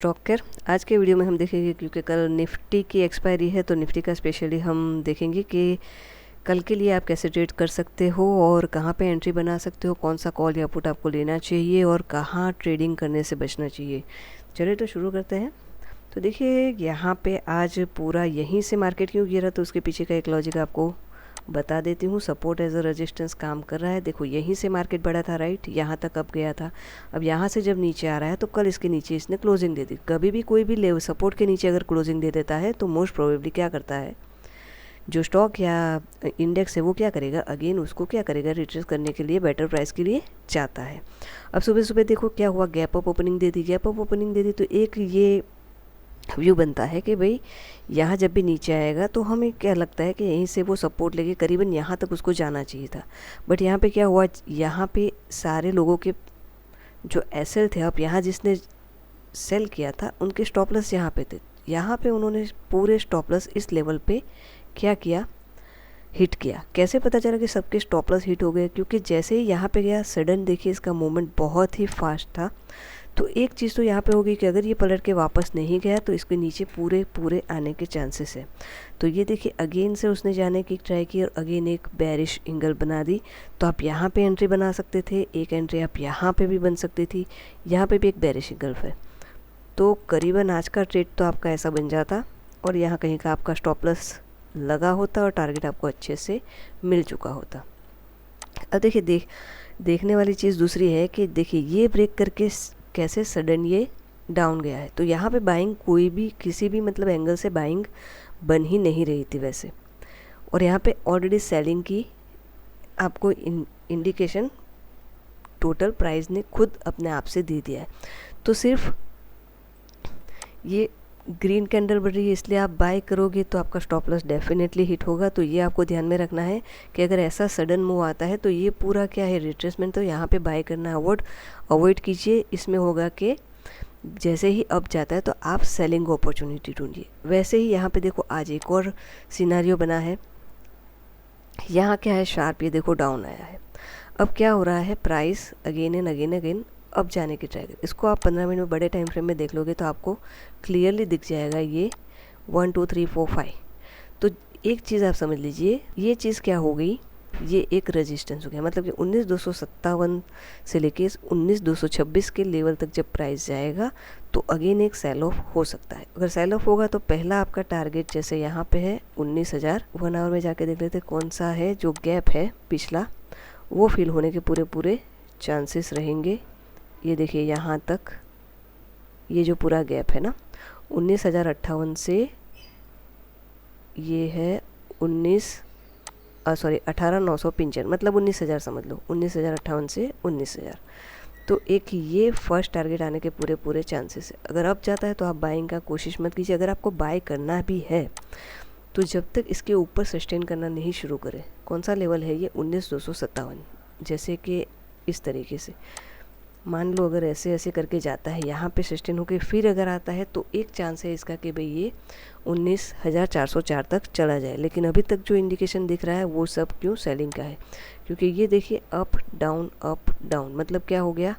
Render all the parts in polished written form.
Stalker आज के video में हम देखेंगे, क्योंकि कल निफ्टी की एक्सपायरी है तो निफ्टी का स्पेशली हम देखेंगे कि कल के लिए आप कैसे ट्रेड कर सकते हो और कहाँ पे एंट्री बना सकते हो, कौन सा कॉल या पुट आपको लेना चाहिए और कहाँ ट्रेडिंग करने से बचना चाहिए। चलिए तो शुरू करते हैं। तो देखिए यहाँ पे आज पूरा यहीं से मार्केट क्यों गिरा, तो उसके पीछे का एक लॉजिक आपको बता देती हूँ। सपोर्ट एज अ रेजिस्टेंस काम कर रहा है। देखो यहीं से मार्केट बढ़ा था, राइट, यहाँ तक अब गया था। अब यहाँ से जब नीचे आ रहा है तो कल इसके नीचे इसने क्लोजिंग दे दी। कभी भी कोई भी लेवल सपोर्ट के नीचे अगर क्लोजिंग दे देता है तो मोस्ट प्रोबेबली क्या करता है, जो स्टॉक या इंडेक्स है वो क्या करेगा, अगेन उसको क्या करेगा, रिट्रेस करने के लिए बेटर प्राइस के लिए चाहता है। अब सुबह सुबह देखो क्या हुआ, गैप अप ओपनिंग दे दी। गैप अप ओपनिंग दे दी तो एक ये व्यू बनता है कि भाई यहाँ जब भी नीचे आएगा तो हमें क्या लगता है कि यहीं से वो सपोर्ट लेके करीबन यहाँ तक उसको जाना चाहिए था। बट यहाँ पे क्या हुआ, यहाँ पे सारे लोगों के जो एसएल थे, अब यहाँ जिसने सेल किया था उनके स्टॉप लॉस यहाँ पे थे। यहाँ पे उन्होंने पूरे स्टॉप लॉस इस लेवल पे क्या किया, हिट किया। कैसे पता चला कि सबके स्टॉप लॉस हिट हो गए, क्योंकि जैसे ही यहाँ पे गया सडन देखिए इसका मूवमेंट बहुत ही फास्ट था। तो एक चीज़ तो यहाँ पे होगी कि अगर ये पलट के वापस नहीं गया तो इसके नीचे पूरे आने के चांसेस है। तो ये देखिए अगेन से उसने जाने की ट्राई की और अगेन एक बेरिश एंगल बना दी। तो आप यहाँ पे एंट्री बना सकते थे, एक एंट्री आप यहाँ पे भी बन सकती थी, यहाँ पे भी एक बेरिश एंगल है। तो करीबन आज का ट्रेड तो आपका ऐसा बन जाता और यहाँ कहीं का आपका स्टॉप लॉस लगा होता और टारगेट आपको अच्छे से मिल चुका होता। अब देखिए देखने वाली चीज़ दूसरी है कि देखिए ये ब्रेक करके कैसे सडन ये डाउन गया है। तो यहाँ पे बाइंग कोई भी किसी भी मतलब एंगल से बाइंग बन ही नहीं रही थी वैसे, और यहाँ पे ऑलरेडी सेलिंग की आपको इंडिकेशन टोटल प्राइस ने खुद अपने आप से दे दिया है। तो सिर्फ ये ग्रीन कैंडल बढ़ रही है इसलिए आप बाय करोगे तो आपका स्टॉप लॉस डेफिनेटली हिट होगा। तो ये आपको ध्यान में रखना है कि अगर ऐसा सडन मूव आता है तो ये पूरा क्या है, रिट्रेसमेंट। तो यहाँ पे बाय करना अवॉइड कीजिए। इसमें होगा कि जैसे ही अप जाता है तो आप सेलिंग अपॉर्चुनिटी ढूंढिए। वैसे ही यहाँ पे देखो आज एक और सिनारियो बना है। यहाँ क्या है, शार्प ये देखो डाउन आया है। अब क्या हो रहा है, प्राइस अगेन एंड अगेन अब जाने की ट्राई कर। इसको आप 15 मिनट में बड़े टाइम फ्रेम में देख लोगे तो आपको क्लियरली दिख जाएगा ये 1 2 3 4 5। तो एक चीज़ आप समझ लीजिए, ये चीज़ क्या हो गई, ये एक रेजिस्टेंस हो गया। मतलब कि 19,257 से लेके 19,226 के लेवल तक जब प्राइस जाएगा तो अगेन एक सेल ऑफ हो सकता है। अगर सेल ऑफ होगा तो पहला आपका टारगेट जैसे यहाँ पे है 19,000। 1 आवर में जाके देख लेते कौन सा है जो गैप है पिछला, वो फिल होने के पूरे चांसेस रहेंगे। ये देखिए यहाँ तक ये जो पूरा गैप है ना 19,058 से ये है 18,955, मतलब 19,000 समझ लो, 19,058 से 19,000। तो एक ये फर्स्ट टारगेट आने के पूरे चांसेस है। अगर अब जाता है तो आप बाइंग का कोशिश मत कीजिए। अगर आपको बाय करना भी है तो जब तक इसके ऊपर सस्टेन करना नहीं शुरू करें। कौन सा लेवल है ये, 19,257। जैसे कि इस तरीके से मान लो अगर ऐसे करके जाता है यहाँ पे सस्टेन होकर फिर अगर आता है तो एक चांस है इसका कि भाई ये 19,404 तक चला जाए। लेकिन अभी तक जो इंडिकेशन दिख रहा है वो सब क्यों सेलिंग का है, क्योंकि ये देखिए अप डाउन मतलब क्या हो गया,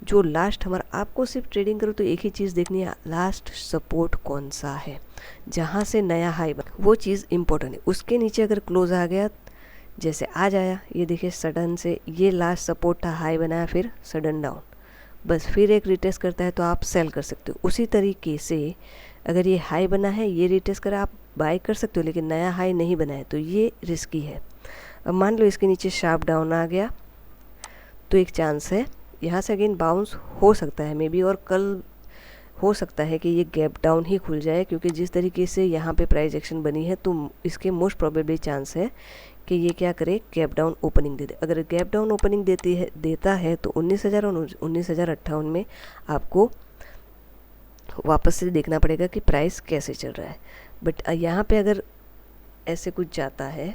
जो लास्ट हमारा, आपको सिर्फ ट्रेडिंग करो तो एक ही चीज़ देखनी है, लास्ट सपोर्ट कौन सा है जहाँ से नया हाई बना, वो चीज़ इंपॉर्टेंट है। उसके नीचे अगर क्लोज आ गया, जैसे आज आया, ये देखिए सडन से ये लास्ट सपोर्ट था, हाई बनाया फिर सडन डाउन, बस फिर एक रिटेस्ट करता है तो आप सेल कर सकते हो। उसी तरीके से अगर ये हाई बना है, ये रिटेस्ट करा, आप बाय कर सकते हो, लेकिन नया हाई नहीं बना है तो ये रिस्की है। अब मान लो इसके नीचे शार्प डाउन आ गया तो एक चांस है यहाँ से अगेन बाउंस हो सकता है मे बी, और कल हो सकता है कि ये गैप डाउन ही खुल जाए, क्योंकि जिस तरीके से यहाँ पे प्राइस एक्शन बनी है तो इसके मोस्ट प्रोबेबली चांस है कि ये क्या करे, गैप डाउन ओपनिंग दे दे। अगर गैप डाउन ओपनिंग देता है तो 19,000 और 19,058 में आपको वापस से देखना पड़ेगा कि प्राइस कैसे चल रहा है। बट यहाँ पे अगर ऐसे कुछ जाता है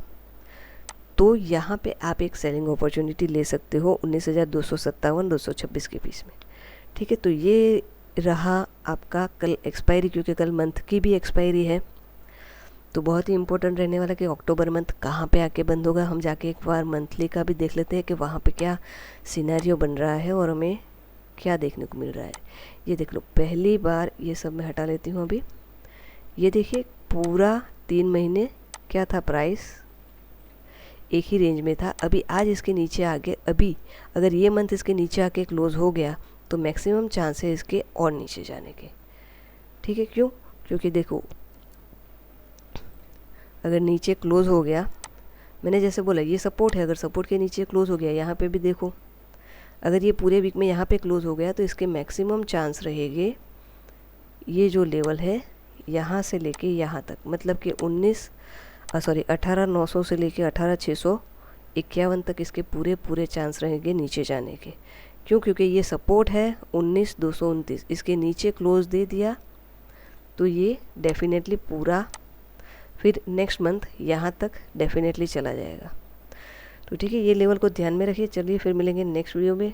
तो यहाँ पे आप एक सेलिंग अपॉर्चुनिटी ले सकते हो 19,257-226 के बीच में। ठीक है, तो ये रहा आपका कल एक्सपायरी, क्योंकि कल मंथ की भी एक्सपायरी है। तो बहुत ही इंपॉर्टेंट रहने वाला कि अक्टूबर मंथ कहाँ पे आके बंद होगा। हम जाके एक बार मंथली का भी देख लेते हैं कि वहाँ पे क्या सिनेरियो बन रहा है और हमें क्या देखने को मिल रहा है। ये देख लो, पहली बार ये सब मैं हटा लेती हूँ अभी। ये देखिए पूरा 3 महीने क्या था, प्राइस एक ही रेंज में था। अभी आज इसके नीचे आके, अभी अगर ये मंथ इसके नीचे आके क्लोज हो गया तो मैक्सिमम चांस है इसके और नीचे जाने के। ठीक है, क्यों? क्योंकि देखो अगर नीचे क्लोज हो गया, मैंने जैसे बोला ये सपोर्ट है, अगर सपोर्ट के नीचे क्लोज हो गया, यहाँ पे भी देखो अगर ये पूरे वीक में यहाँ पे क्लोज हो गया तो इसके मैक्सिमम चांस रहेंगे ये जो लेवल है यहाँ से लेके यहाँ तक, मतलब कि 18,900 से लेके 18,651 तक इसके पूरे चांस रहेंगे नीचे जाने के। क्यों? क्योंकि ये सपोर्ट है 19,229, इसके नीचे क्लोज दे दिया तो ये डेफिनेटली पूरा फिर नेक्स्ट मंथ यहाँ तक डेफिनेटली चला जाएगा। तो ठीक है, ये लेवल को ध्यान में रखिए। चलिए फिर मिलेंगे नेक्स्ट वीडियो में।